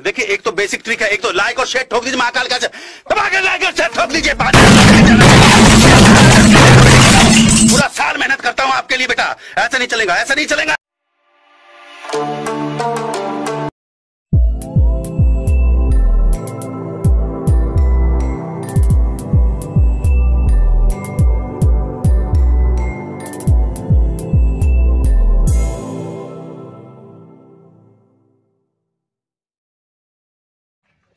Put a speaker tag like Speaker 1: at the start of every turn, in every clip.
Speaker 1: देखिए एक तो बेसिक ट्रिक है, एक तो लाइक और शेयर ठोक दीजिए महाकाल का, लाइक और शेयर ठोक दीजिए। पूरा साल मेहनत करता हूँ आपके लिए बेटा, ऐसा नहीं चलेगा, ऐसा नहीं चलेगा।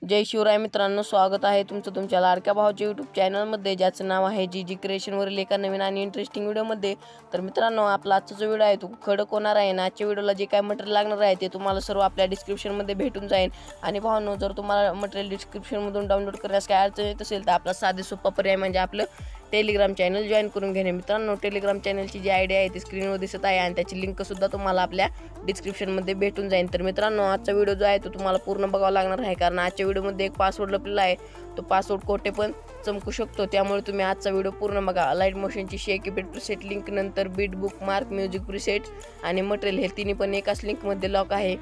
Speaker 2: जय शिवराय मित्रांनो, स्वागत आहे तुमचं तुमच्या लाडक्या भावाच्या यूट्यूब चॅनलमध्ये, ज्याचं नाव आहे �ji क्रिएशनवरील एका नवीन आणि इंटरेस्टिंग व्हिडिओमध्ये। तर मित्रांनो, आपला आजचा जो व्हिडिओ आहे तो खडक होणार आहे ना। आजच्या व्हिडिओला जे काय मटेरियल लागणार आहे ते तुम्हाला सर्व आपल्या डिस्क्रिप्शनमध्ये भेटून जाईल। आणि भावांनो, जर तुम्हाला मटेरियल डिस्क्रिप्शनमधून डाउनलोड करण्यास काय अडचण येत असेल तर आपला साधे सोपा पर्याय म्हणजे आपलं टेलिग्राम चॅनल जॉईन करून घेणे। मित्रांनो, टेलिग्राम चॅनलची जी आयडी आहे ती स्क्रीनवर दिसत आहे आणि त्याची लिंक सुद्धा तुम्हाला आपल्या डिस्क्रिप्शनमध्ये भेटून जाईल। तर मित्रांनो, आजचा व्हिडिओ जो आहे तो तुम्हाला पूर्ण बघावा लागणार आहे, कारण आजच्या व्हिडिओमध्ये एक पासवर्ड लपलेला आहे। तो पासवर्ड कोठे पण चमकू शकतो, त्यामुळे तुम्ही आजचा व्हिडिओ पूर्ण बघा। अलाइट मोशनची शेक इफेक्ट प्रीसेट लिंक, नंतर बीट बुकमार्क, म्युझिक प्रीसेट आणि मटेरियल हे तिन्ही पण एकाच लिंकमध्ये लॉक आहे।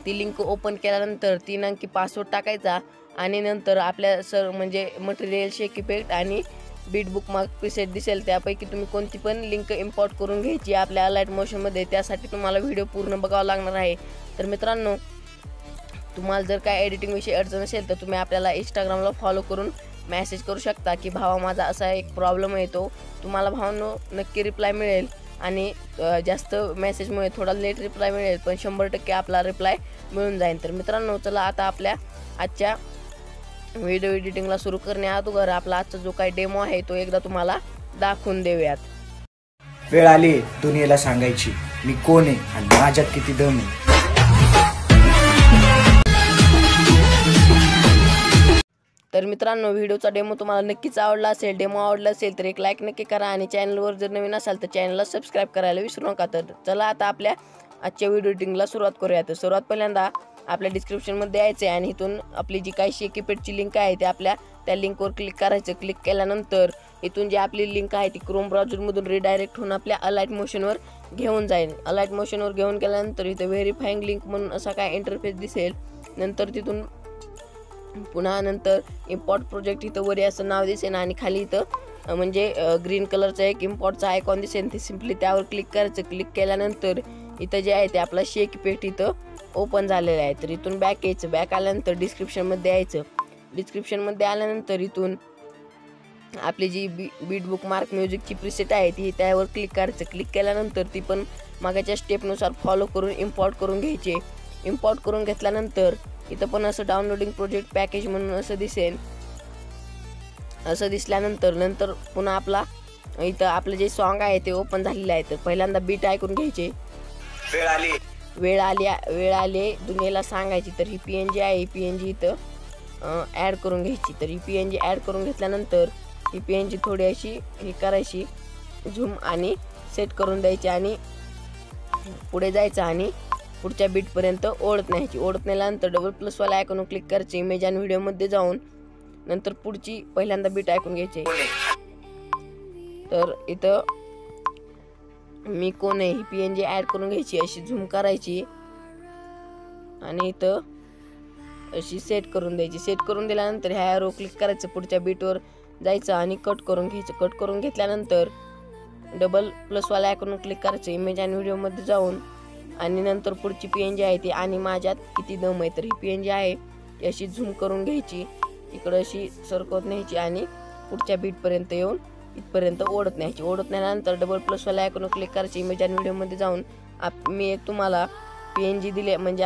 Speaker 2: ती लिंक ओपन केल्यानंतर 3 अंकी पासवर्ड टाकायचा आणि नंतर आपल्या म्हणजे मटेरियल, शेक इफेक्ट आणि बीट बुकमार्क प्रीसेट दिसेल त्यापैकी तुम्ही कोणती पण लिंक इम्पोर्ट करून घ्यायची आपल्या अलाइट मोशनमध्ये। त्यासाठी तुम्हाला व्हिडिओ पूर्ण बघावा लागणार आहे। तर मित्रांनो, तुम्हाला जर काय एडिटिंग विषयी अडचण असेल तर तुम्ही आपल्याला इंस्टाग्रामला फॉलो करून मेसेज करू शकता की भावा माझा असा एक प्रॉब्लेम आहे, तो तुम्हाला भावांनो नक्की रिप्लाय मिळेल। आणि जास्त मेसेजमुळे थोडा लेट रिप्लाय मिळेल, पण 100% आपला रिप्लाय मिळून जाईल। तर मित्रांनो, चला आता आपल्या आजच्या व्हिडिओ एडिटिंगला सुरू करण्या अगोदर आपला आजचा जो काही डेमो आहे तो एकदा तुम्हाला दाखवून देऊयात।
Speaker 3: वेळ आली दुनियेला सांगायची मी कोण आहे आणि माझ्यात किती दम आहे।
Speaker 2: तर मित्रांनो, व्हिडिओचा डेमो तुम्हाला नक्कीच आवडला असेल। डेमो आवडला असेल तर एक लाईक नक्की करा आणि चॅनलवर जर नवीन असाल तर चॅनलला सबस्क्राईब करायला विसरू नका। तर चला आता आपल्या आजच्या व्हिडिओ एडिटिंगला सुरुवात करूया। तर सर्वात पहिल्यांदा आपल्या डिस्क्रिप्शनमध्ये यायचं आहे आणि इथून आपली जी काही शेक इफेक्टची लिंक आहे ते आपल्या त्या लिंकवर क्लिक करायचं। क्लिक केल्यानंतर इथून जी आपली लिंक आहे ती क्रोम ब्राउझरमधून रिडायरेक्ट होऊन आपल्या अलाइट मोशनवर घेऊन जाईल। अलाइट मोशनवर घेऊन गेल्यानंतर इथं व्हेरीफाईंग लिंक म्हणून असा काय इंटरफेस दिसेल। नंतर तिथून पुन्हा नंतर इम्पोर्ट प्रोजेक्ट इथं वरी असं नाव दिसेल आणि खाली इथं म्हणजे ग्रीन कलरचा एक इम्पोर्टचा आयकॉन दिसेल, ते सिम्पली त्यावर क्लिक करायचं। क्लिक केल्यानंतर इथं जे आहे ते आपला शेक इफेक्ट इथं ओपन झालेलं आहे। तर इथून बॅक यायचं। बॅक आल्यानंतर डिस्क्रिप्शनमध्ये यायचं। डिस्क्रिप्शनमध्ये आल्यानंतर इथून आपली जी बीट बुकमार्क म्युझिकची प्रीसेट आहे ती त्यावर क्लिक करायचं। क्लिक केल्यानंतर ती पण मागाच्या स्टेपनुसार फॉलो करून इम्पोर्ट करून घ्यायचे। इम्पोर्ट करून घेतल्यानंतर इथं पण असं डाउनलोडिंग प्रोजेक्ट पॅकेज म्हणून असं दिसेल। असं दिसल्यानंतर पुन्हा आपला इथं आपलं जे सॉन्ग आहे ते ओपन झालेलं आहे। तर पहिल्यांदा बीट ऐकून घ्यायचे। वेळ आली दुनियेला सांगायची। तर ही PNG आहे, ही PNG इथं ॲड करून घ्यायची। तर ही PNG ॲड करून घेतल्यानंतर ही PNG थोडी अशी हे करायची, झूम आणि सेट करून द्यायची आणि पुढे जायचं आणि पुढच्या बीटपर्यंत ओढत न्यायची। ओढत नेल्यानंतर डबल प्लसवाला आयकॉन क्लिक करायचे। इमेज आणि व्हिडिओमध्ये जाऊन नंतर पुढची पहिल्यांदा बीट ऐकून घ्यायची। तर इथं मी कोण आहे ही PNG ॲड करून घ्यायची, अशी झूम करायची आणि इथं अशी सेट करून द्यायची। सेट करून दिल्यानंतर ह्या ॲरो क्लिक करायचं, पुढच्या बीटवर जायचं आणि कट करून घ्यायचं। कट करून घेतल्यानंतर डबल प्लसवाला आयकॉन क्लिक करायचं, इमेज आणि व्हिडिओमध्ये जाऊन आणि नंतर पुढची PNG आहे ती आणि माझ्यात किती दम आहे। तर ही PNG आहे ती अशी झूम करून घ्यायची, इकडं अशी सरकवत न्यायची आणि पुढच्या बीटपर्यंत येऊन इथपर्यंत ओढत न्यायची। ओढत नेल्यानंतर डबल प्लसवाला आयकॉन क्लिक करायची, इमेज आणि व्हिडिओमध्ये जाऊन मी एक तुम्हाला PNG दिले म्हणजे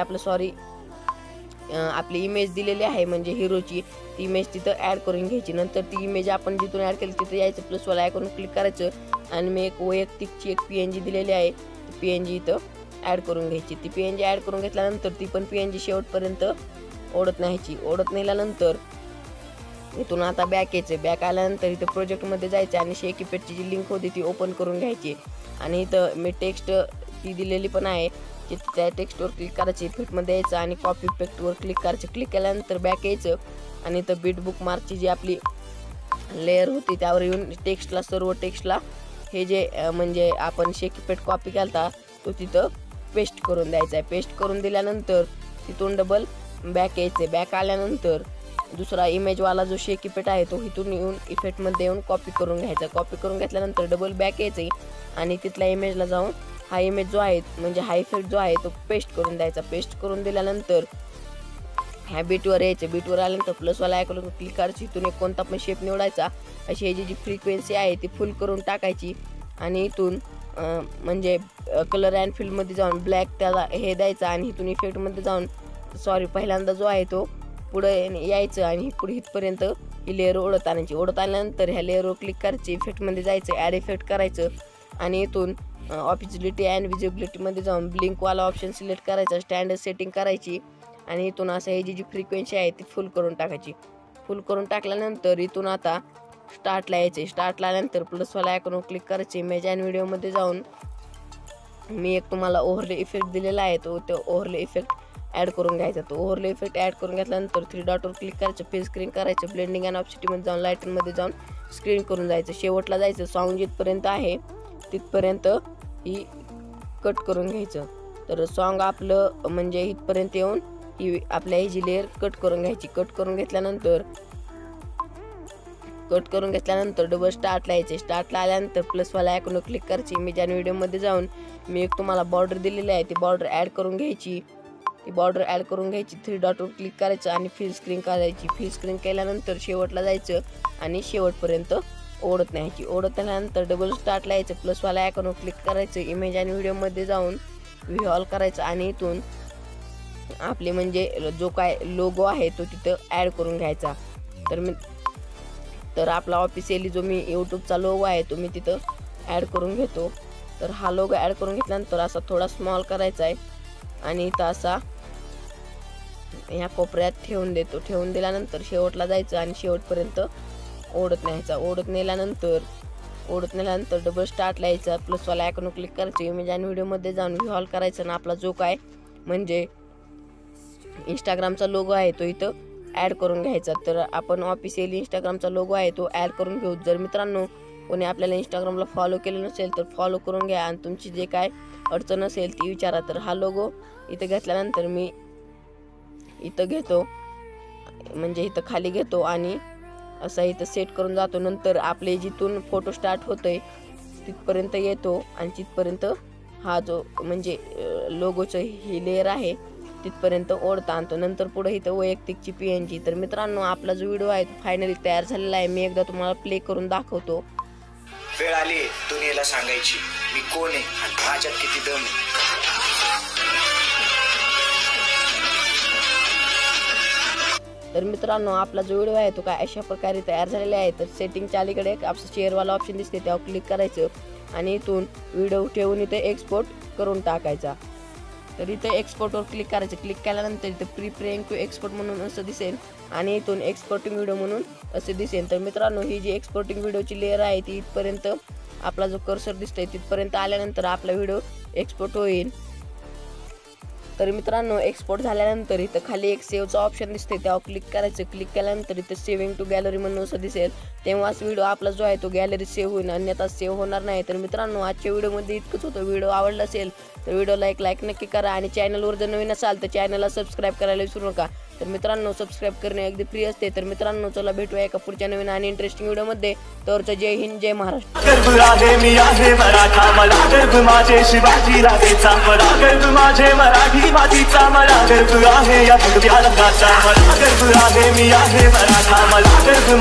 Speaker 2: आपली इमेज दिलेली आहे म्हणजे हिरोची, ती इमेज तिथं ॲड करून घ्यायची। नंतर ती इमेज आपण जिथून ॲड केली तिथं यायचं, प्लसवाला आयकॉन क्लिक करायचं आणि मी एक वैयक्तिकची एक PNG दिलेली आहे, ती PNG इथं ॲड करून घ्यायची। ती PNG ॲड करून घेतल्यानंतर ती पण PNG शेवटपर्यंत ओढत न्यायची। ओढत नेल्यानंतर इथून आता बॅक यायचं। बॅक आल्यानंतर इथं प्रोजेक्टमध्ये जायचं आणि शेक इफेक्टची जी लिंक होती ती ओपन करून घ्यायची आणि इथं मी टेक्स्ट ती दिलेली पण आहे, त्या टेक्स्टवर क्लिक करायचं, इफेक्टमध्ये यायचं आणि कॉपी इफेक्टवर क्लिक करायचं। क्लिक केल्यानंतर बॅक यायचं आणि इथं बीट बुकमार्कची जी आपली लेअर होती त्यावर येऊन टेक्स्टला, सर्व टेक्स्टला हे जे म्हणजे आपण शेक इफेक्ट कॉपी केलता तो तिथं पेस्ट करून द्यायचा आहे। पेस्ट करून दिल्यानंतर तिथून डबल बॅक यायचे। बॅक आल्यानंतर दुसरा इमेजवाला जो शेक इफेक्ट आहे तो इथून येऊन इफेक्टमध्ये येऊन कॉपी करून घ्यायचा। कॉपी करून घेतल्यानंतर डबल बॅक यायचे आणि तिथल्या इमेजला जाऊन हा इमेज जो आहे म्हणजे हा इफेक्ट जो आहे तो पेस्ट करून द्यायचा। पेस्ट करून दिल्यानंतर ह्या बीटवर यायचं। बीटवर आल्यानंतर प्लसवाला आयकॉनवर क्लिक करायची। इथून एक कोणता पण शेप निवडायचा। अशी ह्याची जी फ्रिक्वेन्सी आहे ती फुल करून टाकायची आणि इथून म्हणजे कलर अँड फिलमध्ये जाऊन ब्लॅक त्याला हे द्यायचं आणि इथून इफेक्टमध्ये जाऊन पहिल्यांदा जो आहे तो पुढे यायचं आणि पुढे इथपर्यंत ही लेअर ओढत आणायची। ओढत आल्यानंतर ह्या लेअरवर क्लिक करायची, इफेक्टमध्ये जायचं, ॲड इफेक्ट करायचं आणि इथून ऑपिसिलिटी अँड विजिबिलिटीमध्ये जाऊन ब्लिंकवाला ऑप्शन सिलेक्ट करायचा, स्टँडर्ड सेटिंग करायची आणि इथून असं ही जी फ्रिक्वेन्सी आहे ती फुल करून टाकायची। फुल करून टाकल्यानंतर इथून आता स्टार्टला यायचे। स्टार्टला आल्यानंतर प्लसवाला आयकॉनवर क्लिक करायचे। इमेज अँड व्हिडिओमध्ये जाऊन मी एक तुम्हाला ओव्हरले इफेक्ट दिलेला आहे तो ओव्हरले इफेक्ट ॲड करून घ्यायचा। तो ओव्हरले इफेक्ट ॲड करून घेतल्यानंतर 3 डॉटवर क्लिक करायचं, फिल स्क्रीन करायचं, ब्लेंडिंग अँड ऑप्सिटीमध्ये जाऊन लाईटिंगमध्ये जाऊन स्क्रीन करून जायचं। शेवटला जायचं, सॉन्ग जिथपर्यंत आहे तिथपर्यंत ही कट करून घ्यायचं। तर सॉन्ग आपलं म्हणजे इथपर्यंत येऊन ही आपल्या ही जी लेअर कट करून घ्यायची। कट करून घेतल्यानंतर डबल स्टार्टला यायचे। स्टार्टला आल्यानंतर प्लसवाला आयकॉनवर क्लिक करायची। इमेज आणि व्हिडिओमध्ये जाऊन मी एक तुम्हाला बॉर्डर दिलेली आहे ती बॉर्डर ॲड करून घ्यायची। 3 डॉटवर क्लिक करायचं आणि फिल स्क्रीन करायची। फिल स्क्रीन केल्यानंतर शेवटला जायचं आणि शेवटपर्यंत ओढत न्यायची। ओढत आल्यानंतर डबल स्टार्टला यायचं, प्लसवाला आयकॉनवर क्लिक करायचं, इमेज आणि व्हिडिओमध्ये जाऊन व्ह्यू करायचं आणि इथून आपले म्हणजे जो काय लोगो आहे तो तिथं ॲड करून घ्यायचा। तर आपला ऑफिशियली जो मी यूट्यूबचा लोगो आहे तो मी तिथं ॲड करून घेतो। तर हा लोगो ॲड करून घेतल्यानंतर असा थोडा स्मॉल करायचा आहे आणि इथं असा ह्या कोपऱ्यात ठेवून देतो। ठेवून दिल्यानंतर शेवटला जायचं आणि शेवटपर्यंत ओढत न्यायचा। ओढत नेल्यानंतर डबल स्टार्टला यायचा, प्लसवाला आयकॉनवर क्लिक करायचं, इमेज आणि व्हिडिओमध्ये जाऊन व्ह्यू करायचं आणि आपला जो काय म्हणजे इंस्टाग्रामचा लोगो आहे तो इथं ॲड करून घ्यायचा। तर आपण ऑफिशियली इंस्टाग्रामचा लोगो आहे तो ॲड करून घेऊ। जर मित्रांनो कोणी आपल्याला इंस्टाग्रामला फॉलो केलं नसेल तर फॉलो करून घ्या आणि तुमची जे काय अडचण असेल ती विचारा। तर हा लोगो इथं घेतल्यानंतर मी इथं घेतो म्हणजे इथं खाली घेतो आणि असा इथं सेट करून जातो। नंतर आपले जिथून फोटो स्टार्ट होतोय तिथपर्यंत येतो आणि तिथपर्यंत हा जो म्हणजे लोगोचं ही लेअर आहे तिथपर्यंत ओढता आणतो। नंतर पुढे इथं वैयक्तिकची PNG। तर मित्रांनो आपला जो व्हिडिओ आहे तो फायनली तयार झालेला आहे। मी एकदा तुम्हाला प्ले करून दाखवतो।
Speaker 3: वेळ आली दुनियेला सांगायची मी कोण आहे आणि माझ्यात किती दम आहे।
Speaker 2: तर मित्रांनो आपला जो व्हिडिओ आहे तो काय अशा प्रकारे तयार झालेला आहे। तर सेटिंगच्या अलीकडे एक आपलं शेअरवाला ऑप्शन दिसते त्यावर क्लिक करायचं आणि इथून व्हिडिओ ठेवून इथे एक्सपोर्ट करून टाकायचा। तर इथे एक्सपोर्टवर क्लिक करायचं। क्लिक केल्यानंतर इथे प्रिपेअरिंग टू एक्सपोर्ट म्हणून असं दिसेल आणि इथून एक्सपोर्टिंग व्हिडिओ म्हणून असे दिसेल। तर मित्रांनो ही जी एक्सपोर्टिंग व्हिडिओची लेअर आहे ती इथपर्यंत आपला जो कर्सर दिसतोय तिथपर्यंत आल्यानंतर आपला व्हिडिओ एक्सपोर्ट होईल। तर मित्रांनो एक्सपोर्ट झाल्यानंतर इथं खाली एक सेव्हचा ऑप्शन दिसते त्यावर क्लिक करायचं। क्लिक केल्यानंतर इथं सेव्हिंग टू गॅलरी म्हणून असं दिसेल, तेव्हाच व्हिडिओ आपला जो आहे तो गॅलरीत सेव्ह होईल, अन्यथा सेव्ह होणार नाही। तर मित्रांनो आजच्या व्हिडिओमध्ये इतकंच होतं। व्हिडिओ आवडला असेल तर व्हिडिओला एक लाईक नक्की करा आणि चॅनलवर जर नवीन असाल तर चॅनलला सबस्क्राईब करायला विसरू नका। तर मित्रांनो सबस्क्राईब करणे अगदी फ्री असते। तर मित्रांनो चला भेटूया एका पुढच्या नवीन आणि इंटरेस्टिंग व्हिडिओमध्ये। तर जय हिंद जय महाराष्ट्र।
Speaker 4: गर्भ आहे मी आहे मराठा, मला गर्भ माझे शिवाजी राजेचा, मला गर्भ माझे मराठी मातीचा, मला गर्भ आहे या भगव्या रंगाचा, मला गर्भ आहे मी आहे मराठा, मला गर्भ